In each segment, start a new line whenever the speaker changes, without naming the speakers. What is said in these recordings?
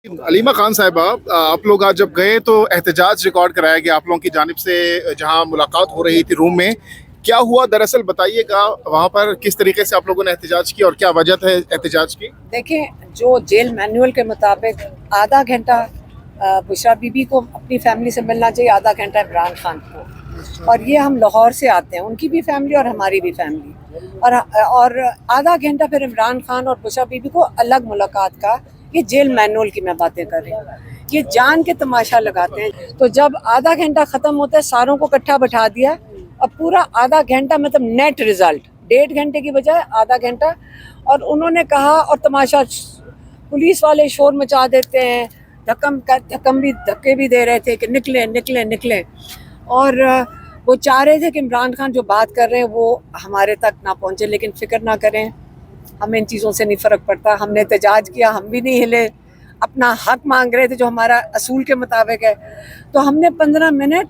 अलीमा खान साहिबा, आप लोग आज जब गए तो एहतजाज रिकॉर्ड कराया गया आप लोगों की जानिब से, जहां मुलाकात हो रही थी रूम में। क्या हुआ दरअसल बताइएगा, वहां पर किस तरीके से आप लोगों ने एहतजाज किया और क्या वजह है एहतजाज की?
देखें, जो जेल मैनुअल के मुताबिक आधा घंटा बुशरा बीबी को अपनी फैमिली से मिलना चाहिए, आधा घंटा इमरान खान को। और ये हम लाहौर से आते हैं, उनकी भी फैमिली और हमारी भी फैमिली, और आधा घंटा फिर इमरान खान और बुशरा बीबी को अलग मुलाकात का। ये जेल मैनुअल की मैं बातें कर रही हूँ, ये जान के तमाशा लगाते हैं। तो जब आधा घंटा ख़त्म होता है, सारों को इकट्ठा बैठा दिया और पूरा आधा घंटा, मतलब नेट रिज़ल्ट 1.5 घंटे की बजाय आधा घंटा। और उन्होंने कहा, और तमाशा पुलिस वाले शोर मचा देते हैं, धक्के भी दे रहे थे कि निकलें निकलें निकलें। और वो चाह रहे थे कि इमरान खान जो बात कर रहे हैं वो हमारे तक ना पहुँचे, लेकिन फ़िक्र ना करें, हमें इन चीज़ों से नहीं फ़र्क पड़ता। हमने एहतजाज किया, हम भी नहीं हिले, अपना हक मांग रहे थे जो हमारा असूल के मुताबिक है। तो हमने 15 मिनट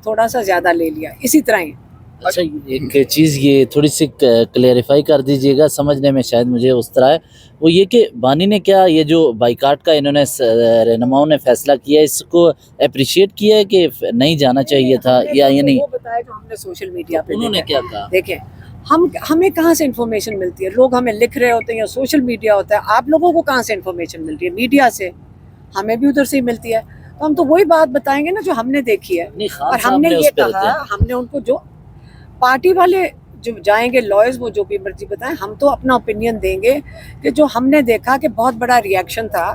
थोड़ा सा ज़्यादा ले लिया, इसी तरह ही।
अच्छा, एक चीज़ ये थोड़ी सी क्लेरिफाई कर दीजिएगा, समझने में शायद मुझे उस तरह है, वो ये कि बानी ने क्या ये जो बाइकाट का इन्होंने रहनुमाओं ने फैसला किया, इसको अप्रिशिएट किया है कि नहीं जाना चाहिए था या ये नहीं?
वो बताया जो हमने सोशल मीडिया पे
उन्होंने क्या कहा?
देखें, हमें कहाँ से इन्फॉर्मेशन मिलती है? लोग हमें लिख रहे होते हैं या सोशल मीडिया होता है। आप लोगों को कहाँ से इन्फॉर्मेशन मिल रही है? मीडिया से, हमें भी उधर से ही मिलती है। तो हम तो वही बात बताएंगे ना जो हमने देखी है। और हमने ये कहा, हमने उनको, जो पार्टी वाले जो जाएंगे लॉयर्स, वो जो भी मर्जी बताएं, हम तो अपना ओपिनियन देंगे कि जो हमने देखा कि बहुत बड़ा रिएक्शन था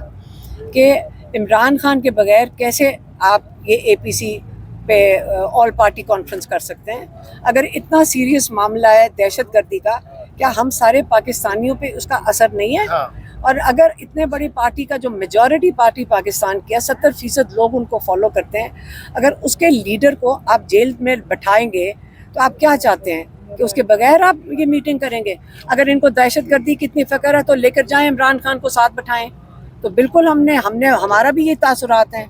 कि इमरान खान के बगैर कैसे आप ये APC पे ऑल पार्टी कॉन्फ्रेंस कर सकते हैं। अगर इतना सीरियस मामला है दहशतगर्दी का, क्या हम सारे पाकिस्तानियों पे उसका असर नहीं है? और अगर इतने बड़ी पार्टी का, जो मेजॉरिटी पार्टी पाकिस्तान की है, 70% लोग उनको फॉलो करते हैं, अगर उसके लीडर को आप जेल में बैठाएंगे तो आप क्या चाहते हैं कि उसके बगैर आप ये मीटिंग करेंगे? अगर इनको दहशतगर्दी की इतनी फ़िक्र है तो लेकर जाएं, इमरान खान को साथ बैठाएं। तो बिल्कुल हमने हमारा भी ये तासुरात हैं।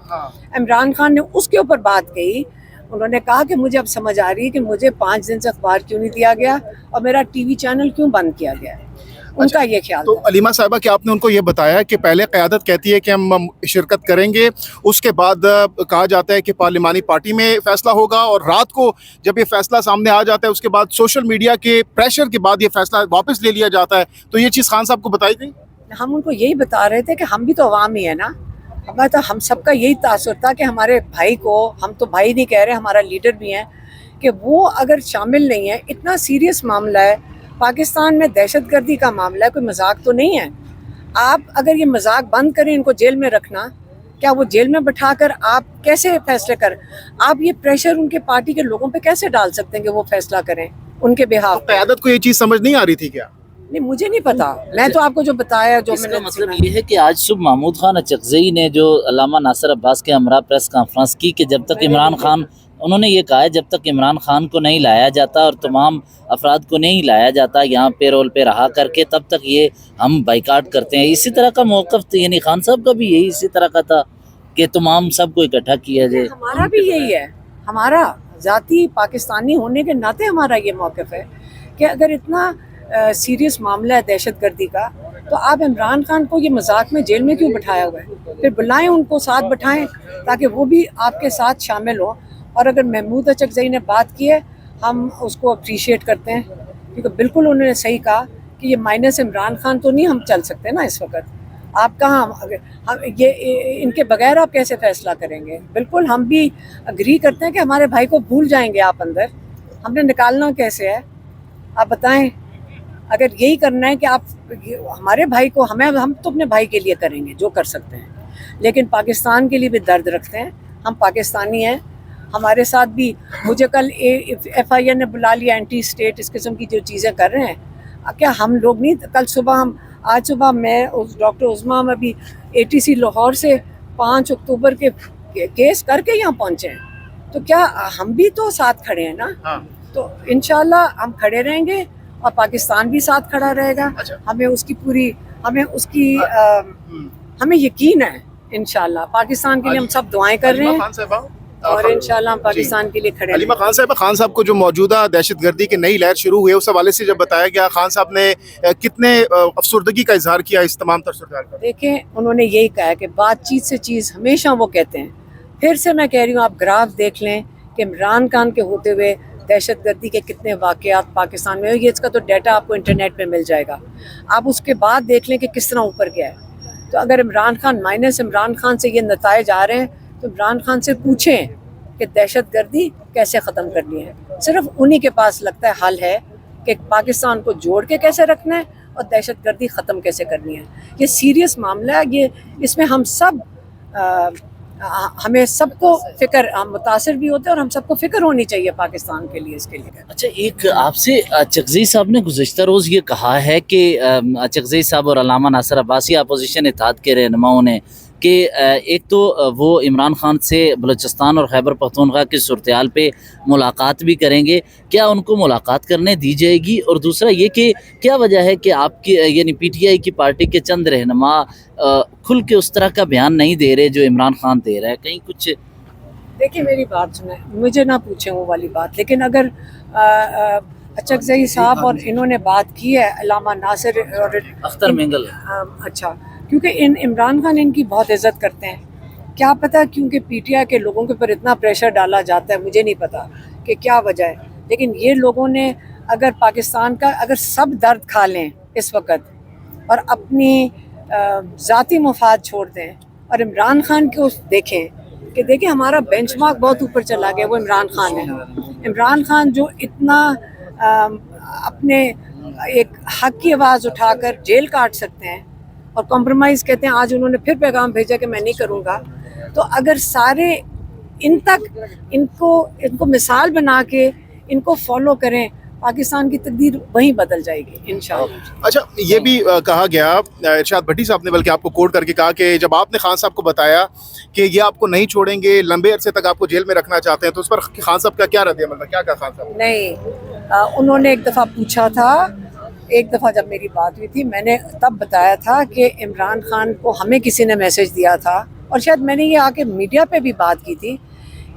इमरान खान ने उसके ऊपर बात कही, उन्होंने कहा कि मुझे अब समझ आ रही है कि मुझे 5 दिन से अखबार क्यों नहीं दिया गया और मेरा TV चैनल क्यों बंद किया गया। उनका ये ख्याल
तो अलीमा साहिबा, क्या आपने उनको ये बताया कि पहले क़यादत कहती है कि हम शिरकत करेंगे, उसके बाद कहा जाता है कि पार्लिमानी पार्टी में फ़ैसला होगा, और रात को जब ये फ़ैसला सामने आ जाता है उसके बाद सोशल मीडिया के प्रेशर के बाद ये फ़ैसला वापस ले लिया जाता है? तो ये चीज़ खान साहब को बताई गई?
हम उनको यही बता रहे थे कि हम भी तो अवाम ही है ना। तो हम सबका यही तासुर था कि हमारे भाई को, हम तो भाई नहीं कह रहे, हमारा लीडर भी हैं, कि वो अगर शामिल नहीं है। इतना सीरियस मामला है, पाकिस्तान में दहशतगर्दी का मामला है, कोई मजाक तो नहीं है। आप अगर ये मजाक बंद करें, इनको जेल में रखना, क्या वो जेल में बैठाकर आप कैसे फैसले कर, आप ये प्रेशर उनके पार्टी के लोगों पे कैसे डाल सकते हैं कि वो फैसला करें उनके बिहाफ?
तो क़यादत को ये चीज़ समझ नहीं आ रही थी क्या?
नहीं, मुझे नहीं पता, मैं तो आपको जो बताया, जो
इसका मतलब ये है कि आज सुबह महमूद खान अचकज़ई ने जो अल्लामा नासिर अब्बास के हमरा प्रेस कॉन्फ्रेंस की कि जब तक इमरान खान, उन्होंने ये कहा है जब तक इमरान खान को नहीं लाया जाता और तमाम अफराद को नहीं लाया जाता यहाँ पे रोल पे रहा करके, तब तक ये हम बाइकाट करते हैं। इसी तरह का मौक़िफ़ यानी खान साहब का भी यही इसी तरह का था कि तमाम सबको इकट्ठा किया जाए।
हमारा भी यही है, हमारा ज़ाती पाकिस्तानी होने के नाते हमारा ये मौक़िफ़ है कि अगर इतना सीरियस मामला है दहशतगर्दी का, तो आप इमरान खान को ये मजाक में जेल में क्यों बिठाया हुआ है? फिर बुलाएं, उनको साथ बैठाएं ताकि वो भी आपके साथ शामिल हों। और अगर महमूद अचकज़ई ने बात की है, हम उसको अप्रीशिएट करते हैं, क्योंकि बिल्कुल उन्होंने सही कहा कि ये माइनस इमरान खान तो नहीं हम चल सकते ना इस वक्त। आप कहाँ, हम ये इनके बगैर आप कैसे फ़ैसला करेंगे? बिल्कुल हम भी अग्री करते हैं कि हमारे भाई को भूल जाएंगे आप अंदर, हमने निकालना कैसे है? आप बताएं। अगर यही करना है कि आप हमारे भाई को, हम तो अपने भाई के लिए करेंगे जो कर सकते हैं, लेकिन पाकिस्तान के लिए भी दर्द रखते हैं। हम पाकिस्तानी हैं, हमारे साथ भी, मुझे कल FIR ने बुला लिया, एंटी स्टेट, इस किस्म की जो चीज़ें कर रहे हैं। क्या हम लोग नहीं, कल सुबह आज सुबह मैं डॉक्टर उज़मा में भी ATC लाहौर से 5 अक्टूबर के केस करके यहाँ पहुँचे हैं, तो क्या हम भी तो साथ खड़े हैं ना? तो इंशाल्लाह हम खड़े रहेंगे और पाकिस्तान भी साथ खड़ा रहेगा। हमें उसकी पूरी, हमें यकीन है इंशाल्लाह। पाकिस्तान के लिए हम सब दुआएं कर रहे हैं। اور انشاءاللہ ہم پاکستان کے لیے کھڑے
علیمہ
ہیں.
خان صاحب کو جو موجودہ دہشت گردی کی نئی لہر شروع ہوئی ہے اس حوالے سے جب بتایا گیا خان صاحب نے کتنے افسردگی کا اظہار کیا اس تمام تر صورتحال پر؟
دیکھیں انہوں نے یہی کہا کہ بات چیت سے چیز ہمیشہ وہ کہتے ہیں. پھر سے میں کہہ رہی ہوں آپ گراف دیکھ لیں کہ عمران خان کے ہوتے ہوئے دہشت گردی کے کتنے واقعات پاکستان میں ہوئے. یہ اس کا تو ڈیٹا آپ کو انٹرنیٹ پہ مل جائے گا. آپ اس کے بعد دیکھ لیں کہ کس طرح اوپر گیا ہے. تو اگر عمران خان مائنس عمران خان سے یہ نتائج آ رہے ہیں تو عمران خان سے پوچھیں کہ دہشت گردی کیسے ختم کرنی ہے. صرف انہی کے پاس لگتا ہے حل ہے کہ پاکستان کو جوڑ کے کیسے رکھنا ہے اور دہشت گردی ختم کیسے کرنی ہے. یہ سیریس معاملہ ہے. یہ اس میں ہم سب ہمیں سب کو فکر ہم متاثر بھی ہوتے ہیں اور ہم سب کو فکر ہونی چاہیے پاکستان کے لیے اس کے لیے.
اچھا ایک آپ سے چغزئی صاحب نے گزشتہ روز یہ کہا ہے کہ چغزئی صاحب اور علامہ ناصر عباسی اپوزیشن اتحاد کے رہنماؤں نے کہ ایک تو وہ عمران خان سے بلوچستان اور خیبر پختونخوا کی صورتحال پہ ملاقات بھی کریں گے. کیا ان کو ملاقات کرنے دی جائے گی؟ اور دوسرا یہ کہ کیا وجہ ہے کہ آپ کی یعنی پی ٹی آئی کی پارٹی کے چند رہنما کھل کے اس طرح کا بیان نہیں دے رہے جو عمران خان دے رہا ہے؟ کہیں کچھ
دیکھیں میری بات سنیں, مجھے نہ پوچھیں وہ والی بات. لیکن اگر چغزئی صاحب اور انہوں نے بات کی ہے علامہ ناصر اور
اختر مینگل,
اچھا کیونکہ عمران خان ان کی بہت عزت کرتے ہیں. کیا پتہ کیونکہ پی ٹی آئی کے لوگوں کے اوپر اتنا پریشر ڈالا جاتا ہے, مجھے نہیں پتا کہ کیا وجہ ہے. لیکن یہ لوگوں نے اگر پاکستان کا اگر سب درد کھا لیں اس وقت اور اپنی ذاتی مفاد چھوڑ دیں اور عمران خان کو دیکھیں ہمارا بینچ مارک بہت اوپر چلا گیا, وہ عمران خان ہے. عمران خان جو اتنا اپنے ایک حق کی آواز اٹھا کر جیل کاٹ سکتے ہیں اور کمپرومائز کہتے ہیں. آج انہوں نے پھر پیغام بھیجا کہ میں نہیں کروں گا. تو اگر سارے ان تک ان کو مثال بنا کے ان کو فالو کریں, پاکستان کی تقدیر وہیں بدل جائے گی انشاءاللہ.
اچھا یہ بھی کہا گیا, ارشاد بھٹی صاحب نے بلکہ آپ کو کوٹ کر کے کہا کہ جب آپ نے خان صاحب کو بتایا کہ یہ آپ کو نہیں چھوڑیں گے, لمبے عرصے تک آپ کو جیل میں رکھنا چاہتے ہیں, تو اس پر خان صاحب کا کیا رد عمل تھا؟ کیا کہا خان صاحب؟
نہیں, انہوں نے ایک دفعہ پوچھا تھا, ایک دفعہ جب میری بات ہوئی تھی میں نے تب بتایا تھا کہ عمران خان کو ہمیں کسی نے میسج دیا تھا, اور شاید میں نے یہ آ کے میڈیا پہ بھی بات کی تھی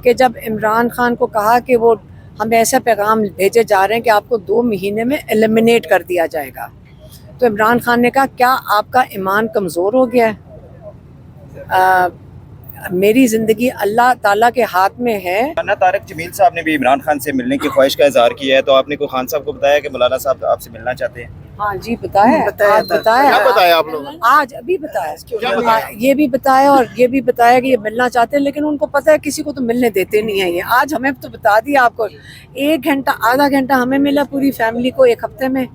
کہ جب عمران خان کو کہا کہ وہ ہمیں ایسا پیغام بھیجے جا رہے ہیں کہ آپ کو 2 مہینے میں ایلیمنیٹ کر دیا جائے گا, تو عمران خان نے کہا کیا آپ کا ایمان کمزور ہو گیا ہے؟ میری زندگی اللہ تعالیٰ کے ہاتھ میں ہے.
مولانا طارق جمیل صاحب نے بھی عمران خان سے ملنے کی خواہش کا اظہار کیا ہے, تو آپ نے کوئی خان صاحب کو بتایا کہ مولانا صاحب آپ سے ملنا چاہتے ہیں؟
ہاں جی بتایا
کیا بتایا آپ لوگوں نے؟
آج ابھی بتایا, یہ بھی بتایا اور یہ بھی بتایا کہ یہ ملنا چاہتے ہیں, لیکن ان کو پتہ ہے کسی کو تو ملنے دیتے نہیں ہیں یہ. آج ہمیں تو بتا دیا آپ کو, 1 گھنٹہ آدھا گھنٹہ ہمیں ملا پوری فیملی کو ایک ہفتے میں,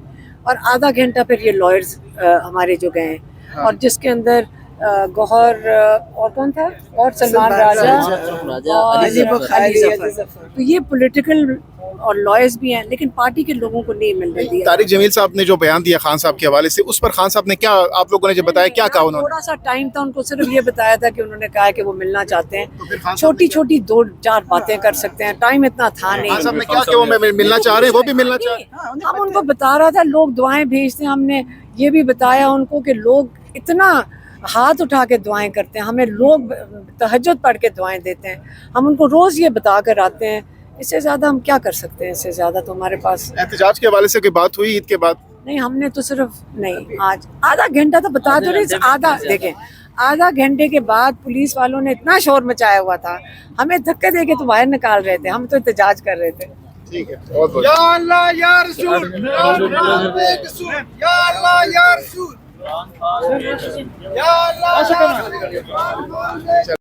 اور آدھا گھنٹہ پھر یہ لائرز ہمارے جو گئے ہیں, اور جس کے اندر گوہر اور کون تھا, اور سلمان راجہ اور علی ظفر. تو یہ پولیٹیکل اور لائرز بھی ہیں, لیکن پارٹی کے لوگوں کو نہیں ملنے دیا.
طارق جمیل صاحب نے جو بیان دیا خان صاحب کے حوالے سے, اس پر خان صاحب نے کیا آپ لوگوں نے جو بتایا کیا کہا انہوں نے؟
تھوڑا سا ٹائم تھا, ان کو صرف یہ بتایا تھا کہ انہوں نے کہا کہ وہ ملنا چاہتے ہیں, چھوٹی چھوٹی 2-4 باتیں کر سکتے ہیں, ٹائم اتنا تھا
خان
نہیں.
صاحب نے کیا کہ وہ ملنا چاہ رہے ہیں, وہ بھی ملنا چاہ رہے ہیں.
ہم ان کو بتا رہا تھا لوگ دعائیں بھیجتے ہیں, ہم نے یہ بھی بتایا ان کو کہ لوگ اتنا ہاتھ اٹھا کے دعائیں کرتے ہیں, ہمیں لوگ تہجد پڑھ کے دعائیں دیتے ہیں, ہم ان کو روز یہ بتا کر آتے ہیں. اس سے زیادہ ہم کیا کر سکتے ہیں؟ اس سے زیادہ تو ہمارے پاس.
احتجاج کے حوالے سے کوئی بات ہوئی عید کے بعد؟
نہیں, ہم نے تو صرف نہیں, آج آدھا گھنٹہ تو بتا دو رہی, آدھا گھنٹے کے بعد پولیس والوں نے اتنا شور مچایا ہوا تھا, ہمیں دھکے دے کے تو باہر نکال رہے تھے, ہم تو احتجاج کر رہے تھے.
ٹھیک ہے, بہت بہت
یا اللہ یا رسول, یا اللہ بے قصور, یا اللہ یا رسول, یا اللہ یا رسول.